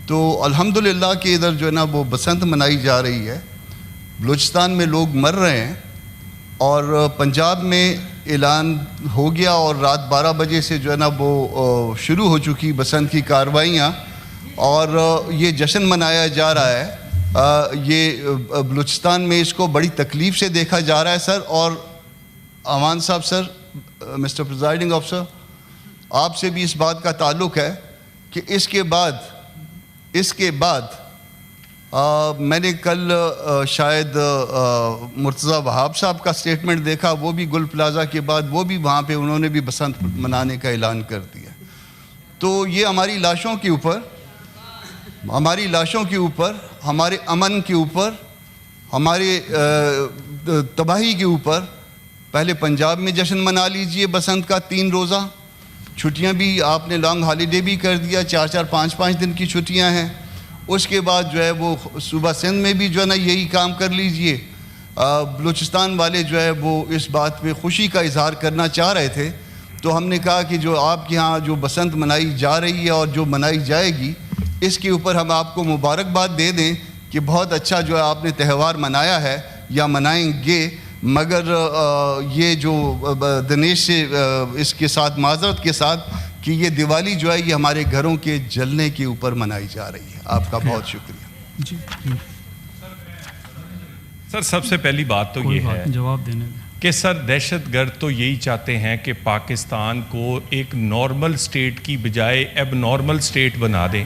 تو الحمدللہ کہ ادھر جو ہے نا وہ بسنت منائی جا رہی ہے. بلوچستان میں لوگ مر رہے ہیں اور پنجاب میں اعلان ہو گیا اور رات 12 بجے سے جو ہے نا وہ شروع ہو چکی بسنت کی کارروائیاں اور یہ جشن منایا جا رہا ہے. یہ بلوچستان میں اس کو بڑی تکلیف سے دیکھا جا رہا ہے سر. اور امان صاحب سر, مسٹر پریزائڈنگ آفیسر, آپ سے بھی اس بات کا تعلق ہے کہ اس کے بعد میں نے کل شاید مرتضیٰ وہاب صاحب کا سٹیٹمنٹ دیکھا, وہ بھی گل پلازا کے بعد وہ بھی وہاں پہ انہوں نے بھی بسنت منانے کا اعلان کر دیا. تو یہ ہماری لاشوں کے اوپر, ہمارے امن کے اوپر, ہمارے تباہی کے اوپر, پہلے پنجاب میں جشن منا لیجئے بسنت کا 3 روزہ, چھٹیاں بھی آپ نے لانگ ہالیڈے بھی کر دیا, 4 5 دن کی چھٹیاں ہیں. اس کے بعد جو ہے وہ صوبہ سندھ میں بھی جو ہے نا یہی کام کر لیجئے. بلوچستان والے جو ہے وہ اس بات پہ خوشی کا اظہار کرنا چاہ رہے تھے, تو ہم نے کہا کہ جو آپ کے ہاں جو بسنت منائی جا رہی ہے اور جو منائی جائے گی, اس کے اوپر ہم آپ کو مبارکباد دے دیں کہ بہت اچھا جو ہے آپ نے تہوار منایا ہے یا منائیں گے. مگر یہ جو دنیش سے اس کے ساتھ معذرت کے ساتھ کہ یہ دیوالی جو ہے یہ ہمارے گھروں کے جلنے کے اوپر منائی جا رہی ہے. آپ کا بہت شکریہ. سر سب سے پہلی بات تو یہ ہے جواب دینے کہ سر دہشت گرد تو یہی چاہتے ہیں کہ پاکستان کو ایک نارمل سٹیٹ کی بجائے ایب نارمل سٹیٹ بنا دیں.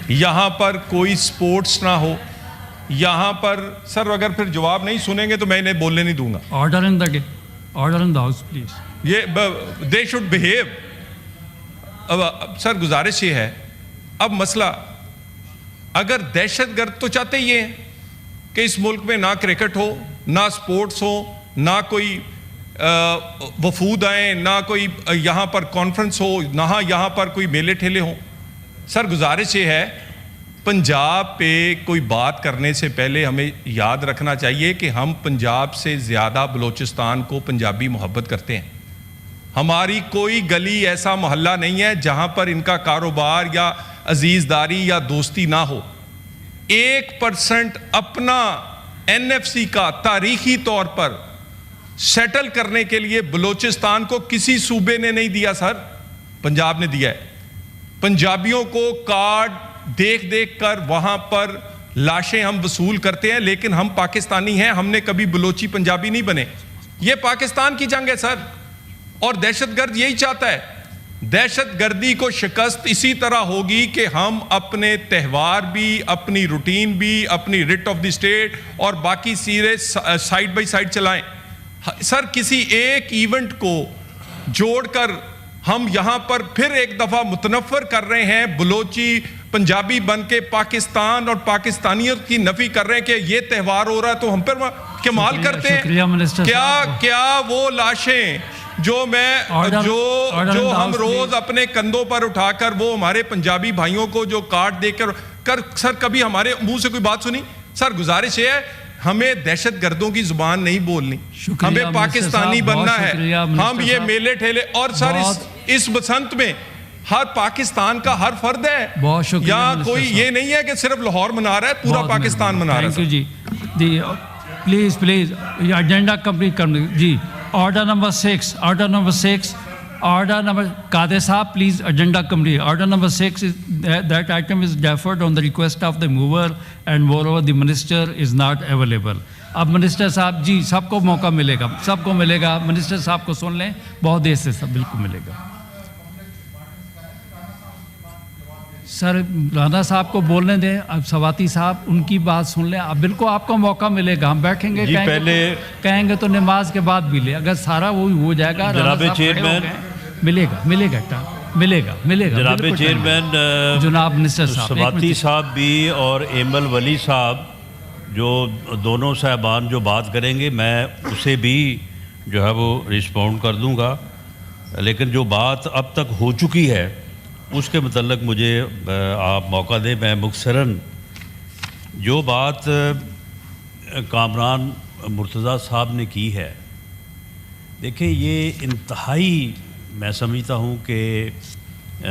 یہاں پر کوئی سپورٹس نہ ہو, یہاں پر سر اگر پھر جواب نہیں سنیں گے تو میں انہیں بولنے نہیں دوں گا. Order in the house please. یہ دے شوڈ بہیو. سر گزارش یہ ہے, اب مسئلہ اگر دہشت گرد تو چاہتے یہ ہیں کہ اس ملک میں نہ کرکٹ ہو, نہ سپورٹس ہو, نہ کوئی وفود آئیں, نہ کوئی یہاں پر کانفرنس ہو, نہ یہاں پر کوئی میلے ٹھیلے ہوں. سر گزارش یہ ہے پنجاب پہ کوئی بات کرنے سے پہلے ہمیں یاد رکھنا چاہیے کہ ہم پنجاب سے زیادہ بلوچستان کو پنجابی محبت کرتے ہیں. ہماری کوئی گلی ایسا محلہ نہیں ہے جہاں پر ان کا کاروبار یا عزیز داری یا دوستی نہ ہو. 1% اپنا NFC کا تاریخی طور پر سیٹل کرنے کے لیے بلوچستان کو کسی صوبے نے نہیں دیا سر, پنجاب نے دیا ہے. پنجابیوں کو کارڈ دیکھ کر وہاں پر لاشیں ہم وصول کرتے ہیں, لیکن ہم پاکستانی ہیں, ہم نے کبھی بلوچی پنجابی نہیں بنے. یہ پاکستان کی جنگ ہے سر, اور دہشت گرد یہی چاہتا ہے. دہشت گردی کو شکست اسی طرح ہوگی کہ ہم اپنے تہوار بھی, اپنی روٹین بھی, اپنی ریٹ آف دی اسٹیٹ اور باقی سیرے سائیڈ بائی سائیڈ چلائیں. سر کسی ایک ایونٹ کو جوڑ کر ہم یہاں پر پھر ایک دفعہ متنفر کر رہے ہیں, بلوچی پنجابی بن کے پاکستان اور پاکستانیت کی نفی کر رہے ہیں کہ یہ تہوار ہو رہا ہے تو ہم پر کمال کرتے ہیں. کیا وہ لاشیں جو ہم روز اپنے کندھوں پر اٹھا کر وہ ہمارے پنجابی بھائیوں کو جو کارڈ دے کر سر کبھی ہمارے منہ سے کوئی بات سنی؟ سر گزارش یہ ہے ہمیں دہشت گردوں کی زبان نہیں بولنی, ہمیں پاکستانی بننا ہے. ہم یہ میلے ٹھیلے اور سر اس بسنت میں ہر پاکستان کا ہر فرد ہے, یا کوئی یہ نہیں ہے کہ صرف لاہور منا رہا ہے, پورا پاکستان منا رہا ہے. جی پلیز ایجنڈا کمپلیٹ کرنے. جی آرڈر نمبر 6 آرڈر نمبر قادر صاحب please agenda complete. Order number 6 that item is deferred on the request of the mover and moreover the minister is not available. اب منسٹر صاحب جی سب کو موقع ملے گا, منسٹر صاحب کو سن لیں, بہت دیر سے سب بالکل ملے گا. سر رانا صاحب کو بولنے دیں, اب سواتی صاحب ان کی بات سن لیں. اب بالکل آپ کو موقع ملے گا, ہم بیٹھیں گے کہیں گے تو نماز کے بعد بھی لے. اگر سارا وہی ہو جائے گا جناب چیئرمین ملے گا جناب چیئرمین جناب منسٹر صاحب سواتی صاحب بھی اور ایمل ولی صاحب جو دونوں صاحبان جو بات کریں گے میں اسے بھی جو ہے وہ رسپونڈ کر دوں گا, لیکن جو بات اب تک ہو چکی ہے اس کے متعلق مجھے آپ موقع دیں. میں مختصراً جو بات کامران مرتضیٰ صاحب نے کی ہے, دیکھیں یہ انتہائی میں سمجھتا ہوں کہ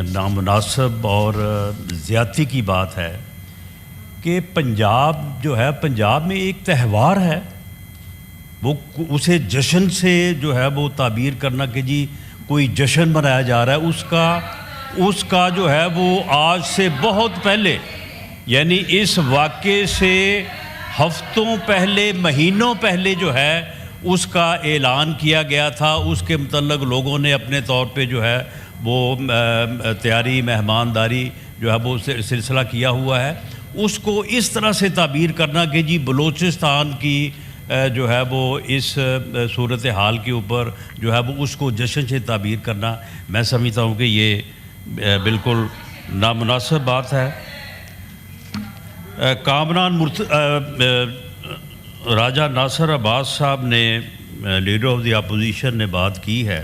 نامناسب اور زیادتی کی بات ہے کہ پنجاب جو ہے، پنجاب میں ایک تہوار ہے، وہ اسے جشن سے جو ہے وہ تعبیر کرنا کہ جی کوئی جشن منایا جا رہا ہے، اس کا جو ہے وہ آج سے بہت پہلے، یعنی اس واقعے سے ہفتوں پہلے، مہینوں پہلے جو ہے اس کا اعلان کیا گیا تھا. اس کے متعلق لوگوں نے اپنے طور پہ جو ہے وہ تیاری، مہمانداری جو ہے وہ سلسلہ کیا ہوا ہے. اس کو اس طرح سے تعبیر کرنا کہ جی بلوچستان کی جو ہے وہ اس صورت حال کے اوپر جو ہے وہ اس کو جشن سے تعبیر کرنا، میں سمجھتا ہوں کہ یہ بالکل نامناسب بات ہے. کامران راجہ ناصر عباس صاحب نے، لیڈر آف دی اپوزیشن نے بات کی ہے.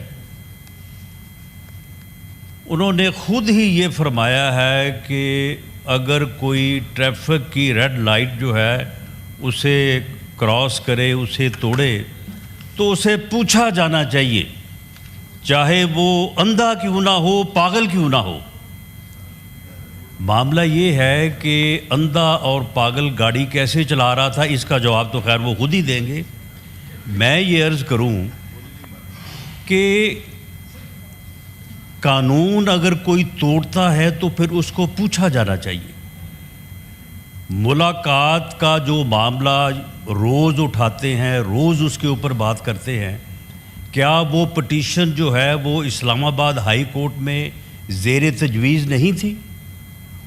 انہوں نے خود ہی یہ فرمایا ہے کہ اگر کوئی ٹریفک کی ریڈ لائٹ جو ہے اسے کراس کرے، اسے توڑے، تو اسے پوچھا جانا چاہیے، چاہے وہ اندھا کیوں نہ ہو، پاگل کیوں نہ ہو. معاملہ یہ ہے کہ اندھا اور پاگل گاڑی کیسے چلا رہا تھا، اس کا جواب تو خیر وہ خود ہی دیں گے. میں یہ عرض کروں کہ قانون اگر کوئی توڑتا ہے تو پھر اس کو پوچھا جانا چاہیے. ملاقات کا جو معاملہ روز اٹھاتے ہیں، روز اس کے اوپر بات کرتے ہیں، کیا وہ پٹیشن جو ہے وہ اسلام آباد ہائی کورٹ میں زیر تجویز نہیں تھی؟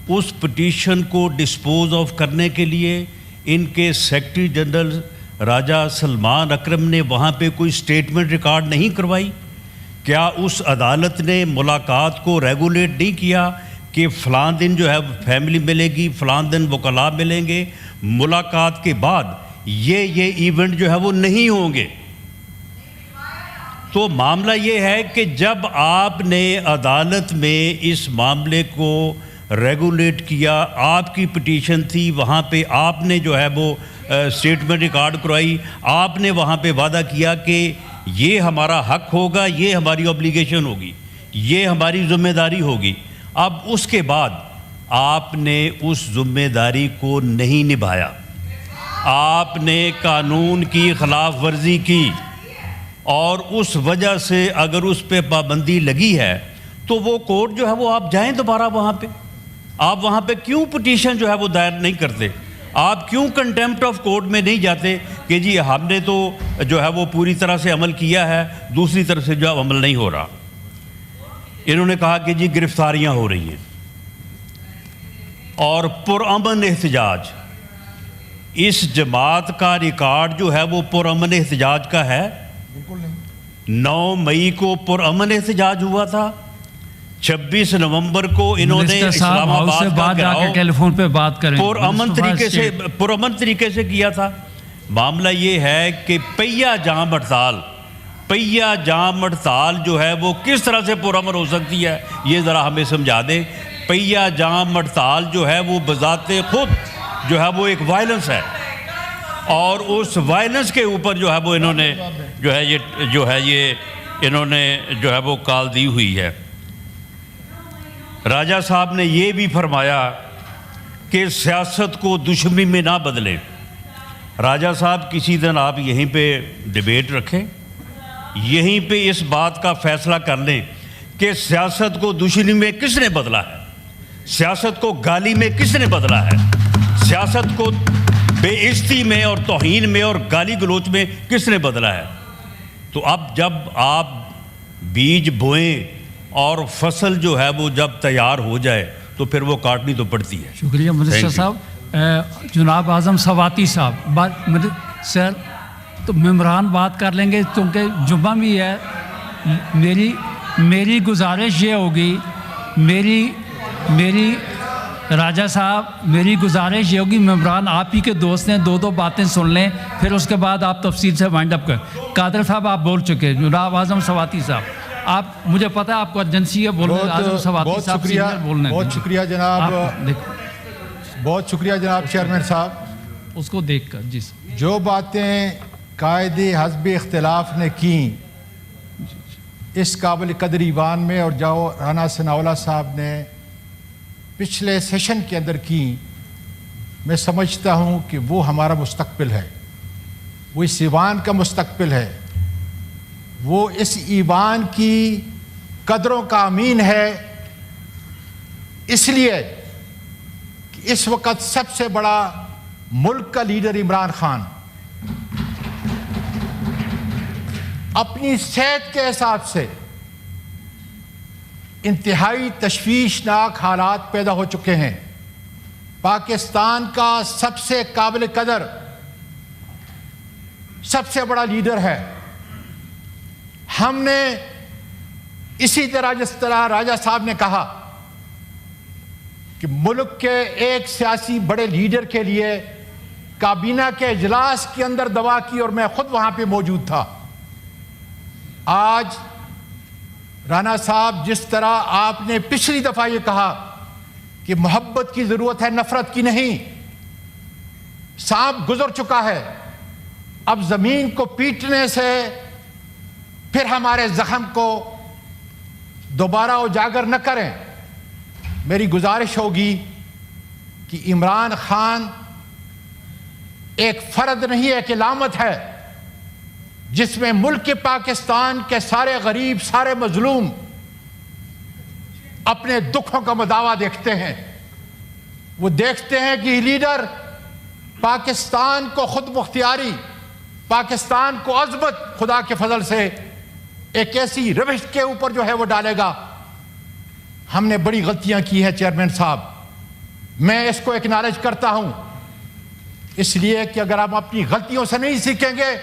اس پٹیشن کو ڈسپوز آف کرنے کے لیے ان کے سیکرٹری جنرل راجہ سلمان اکرم نے وہاں پہ کوئی سٹیٹمنٹ ریکارڈ نہیں کروائی؟ کیا اس عدالت نے ملاقات کو ریگولیٹ نہیں کیا کہ فلاں دن جو ہے فیملی ملے گی، فلاں دن وکلاء ملیں گے، ملاقات کے بعد یہ ایونٹ جو ہے وہ نہیں ہوں گے؟ تو معاملہ یہ ہے کہ جب آپ نے عدالت میں اس معاملے کو ریگولیٹ کیا، آپ کی پٹیشن تھی، وہاں پہ آپ نے جو ہے وہ سٹیٹمنٹ ریکارڈ کروائی، آپ نے وہاں پہ وعدہ کیا کہ یہ ہمارا حق ہوگا، یہ ہماری اوبلیگیشن ہوگی، یہ ہماری ذمہ داری ہوگی. اب اس کے بعد آپ نے اس ذمہ داری کو نہیں نبھایا، آپ نے قانون کی خلاف ورزی کی، اور اس وجہ سے اگر اس پہ پابندی لگی ہے تو وہ کورٹ جو ہے وہ آپ جائیں دوبارہ وہاں پہ. آپ وہاں پہ کیوں پٹیشن جو ہے وہ دائر نہیں کرتے؟ آپ کیوں کنٹیمپٹ آف کورٹ میں نہیں جاتے کہ جی ہم نے تو جو ہے وہ پوری طرح سے عمل کیا ہے، دوسری طرف سے جو عمل نہیں ہو رہا؟ انہوں نے کہا کہ جی گرفتاریاں ہو رہی ہیں اور پرامن احتجاج. اس جماعت کا ریکارڈ جو ہے وہ پرامن احتجاج کا ہے؟ 9 مئی کو پرامن احتجاج ہوا تھا. 26 نومبر کو انہوں نے اسلام آباد کا گھیراؤ ٹیلیفون پہ بات کریں پرامن طریقے سے کیا تھا. معاملہ یہ ہے کہ پہیہ جام ہڑتال جو ہے وہ کس طرح سے پرامن ہو سکتی ہے، یہ ذرا ہمیں سمجھا دیں. پہیہ جام ہڑتال جو ہے وہ بذات خود جو ہے وہ ایک وائلنس ہے، اور اس وائلنس کے اوپر جو ہے وہ انہوں نے انہوں نے جو ہے وہ کال دی ہوئی ہے. راجہ صاحب نے یہ بھی فرمایا کہ سیاست کو دشمنی میں نہ بدلیں. راجہ صاحب کسی دن آپ یہیں پہ ڈیبیٹ رکھیں، یہیں پہ اس بات کا فیصلہ کر لیں کہ سیاست کو دشمنی میں کس نے بدلا ہے، سیاست کو گالی میں کس نے بدلا ہے، سیاست کو بے عزتی میں اور توہین میں اور گالی گلوچ میں کس نے بدلا ہے. تو اب جب آپ بیج بوئیں اور فصل جو ہے وہ جب تیار ہو جائے تو پھر وہ کاٹنی تو پڑتی ہے. شکریہ منسٹر صاحب. جناب اعظم سواتی صاحب سر تو ممبران بات کر لیں گے کیونکہ جمعہ بھی ہے. میری گزارش یہ ہوگی، میری راجہ صاحب میری گزارش یہ ہوگی، ممبران آپ ہی کے دوست ہیں، 2 باتیں سن لیں، پھر اس کے بعد آپ تفصیل سے وائنڈ اپ کریں. قادر صاحب آپ بول چکے، جناب اعظم سواتی صاحب آپ، مجھے پتہ ہے آپ کو ارجنسی ہے بولنے. اعظم سواتی صاحب بہت شکریہ جناب، بہت شکریہ جناب چیئرمین صاحب. اس کو دیکھ کر جی جو باتیں قائد حزب اختلاف نے کی اس قابل قدر ایوان میں، اور جو رانا ثناء اللہ صاحب نے پچھلے سیشن کے اندر کی، میں سمجھتا ہوں کہ وہ ہمارا مستقبل ہے، وہ اس ایوان کا مستقبل ہے، وہ اس ایوان کی قدروں کا امین ہے، اس لیے کہ اس وقت سب سے بڑا ملک کا لیڈر عمران خان اپنی صحت کے حساب سے انتہائی تشویشناک حالات پیدا ہو چکے ہیں۔ پاکستان کا سب سے قابل قدر، سب سے بڑا لیڈر ہے۔ ہم نے اسی طرح جس طرح راجہ صاحب نے کہا کہ ملک کے ایک سیاسی بڑے لیڈر کے لیے کابینہ کے اجلاس کے اندر دعا کی، اور میں خود وہاں پہ موجود تھا۔ آج رانا صاحب جس طرح آپ نے پچھلی دفعہ یہ کہا کہ محبت کی ضرورت ہے، نفرت کی نہیں، سانپ گزر چکا ہے، اب زمین کو پیٹنے سے پھر ہمارے زخم کو دوبارہ اجاگر نہ کریں۔ میری گزارش ہوگی کہ عمران خان ایک فرد نہیں، ایک علامت ہے جس میں ملک پاکستان کے سارے غریب، سارے مظلوم اپنے دکھوں کا مداوا دیکھتے ہیں۔ وہ دیکھتے ہیں کہ یہ لیڈر پاکستان کو خود مختاری، پاکستان کو عظمت خدا کے فضل سے ایک ایسی روش کے اوپر جو ہے وہ ڈالے گا۔ ہم نے بڑی غلطیاں کی ہیں چیئرمین صاحب، میں اس کو ایکنالج کرتا ہوں، اس لیے کہ اگر ہم اپنی غلطیوں سے نہیں سیکھیں گے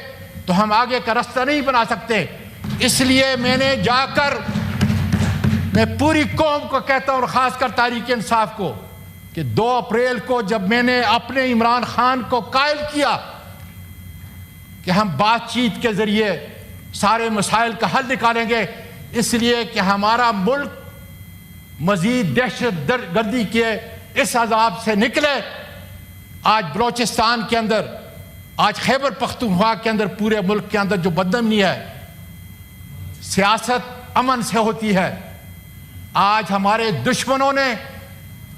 تو ہم آگے کا راستہ نہیں بنا سکتے۔ اس لیے میں نے جا کر میں پوری قوم کو کہتا ہوں، اور خاص کر تحریک انصاف کو، کہ 2 اپریل کو جب میں نے اپنے عمران خان کو قائل کیا کہ ہم بات چیت کے ذریعے سارے مسائل کا حل نکالیں گے، اس لیے کہ ہمارا ملک مزید دہشت گردی کے اس عذاب سے نکلے۔ آج بلوچستان کے اندر، آج خیبر پختونخوا کے اندر، پورے ملک کے اندر جو بدامنی ہے، سیاست امن سے ہوتی ہے۔ آج ہمارے دشمنوں نے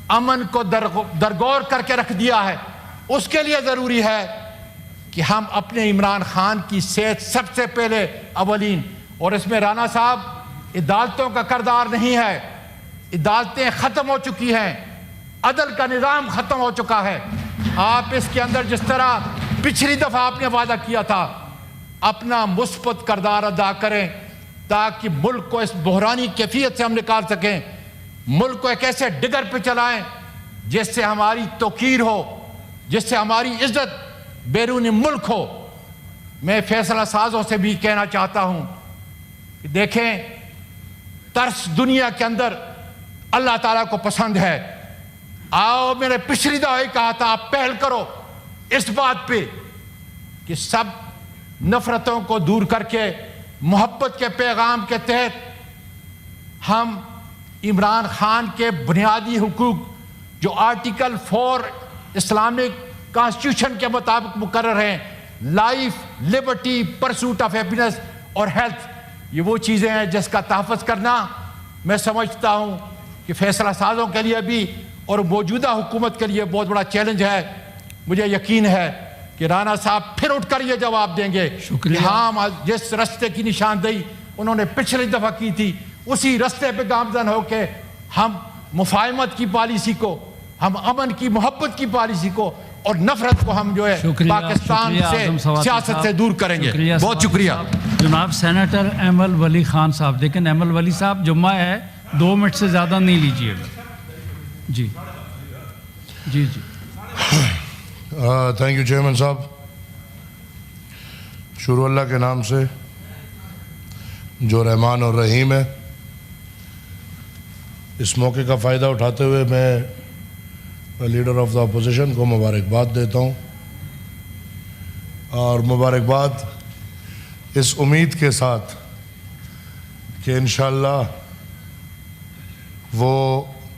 امن کو درگور کر کے رکھ دیا ہے۔ اس کے لیے ضروری ہے کہ ہم اپنے عمران خان کی صحت سب سے پہلے اولین، اور اس میں رانا صاحب عدالتوں کا کردار نہیں ہے، عدالتیں ختم ہو چکی ہیں، عدل کا نظام ختم ہو چکا ہے۔ آپ اس کے اندر جس طرح پچھلی دفعہ آپ نے وعدہ کیا تھا، اپنا مثبت کردار ادا کریں تاکہ ملک کو اس بحرانی کیفیت سے ہم نکال سکیں، ملک کو ایک ایسے ڈگر پہ چلائیں جس سے ہماری توقیر ہو، جس سے ہماری عزت بیرون ملک ہو۔ میں فیصلہ سازوں سے بھی کہنا چاہتا ہوں کہ دیکھیں، ترس دنیا کے اندر اللہ تعالیٰ کو پسند ہے۔ آؤ، میں نے پچھلی دفعہ کہا تھا، آپ پہل کرو اس بات پہ کہ سب نفرتوں کو دور کر کے محبت کے پیغام کے تحت ہم عمران خان کے بنیادی حقوق جو آرٹیکل 4 اسلامک کانسٹیٹیوشن کے مطابق مقرر ہیں، life, Liberty, pursuit of happiness اور ہیلتھ، یہ وہ چیزیں ہیں جس کا تحفظ کرنا میں سمجھتا ہوں کہ فیصلہ سازوں کے لیے بھی اور موجودہ حکومت کے لیے بہت بڑا چیلنج ہے۔ مجھے یقین ہے کہ رانا صاحب پھر اٹھ کر یہ جواب دیں گے کہ ہاں، جس رستے کی نشاندہی انہوں نے پچھلی دفعہ کی تھی، اسی رستے پہ گامزن ہو کے ہم مفاہمت کی پالیسی کو، ہم امن کی، محبت کی پالیسی کو اور نفرت کو ہم جو ہے پاکستان سے، سیاست سے دور کریں گے۔ بہت شکریہ جناب سینیٹر ایمل ولی خان صاحب۔ لیکن ایمل ولی صاحب، جمعہ ہے، 2 منٹ سے زیادہ نہیں لیجیے گا۔ جی جی جی تھینک یو چیئرمین صاحب۔ شروع اللہ کے نام سے جو رحمان اور رحیم ہے۔ اس موقع کا فائدہ اٹھاتے ہوئے میں لیڈر آف دا اپوزیشن کو مبارکباد دیتا ہوں، اور مبارکباد اس امید کے ساتھ کہ انشاءاللہ وہ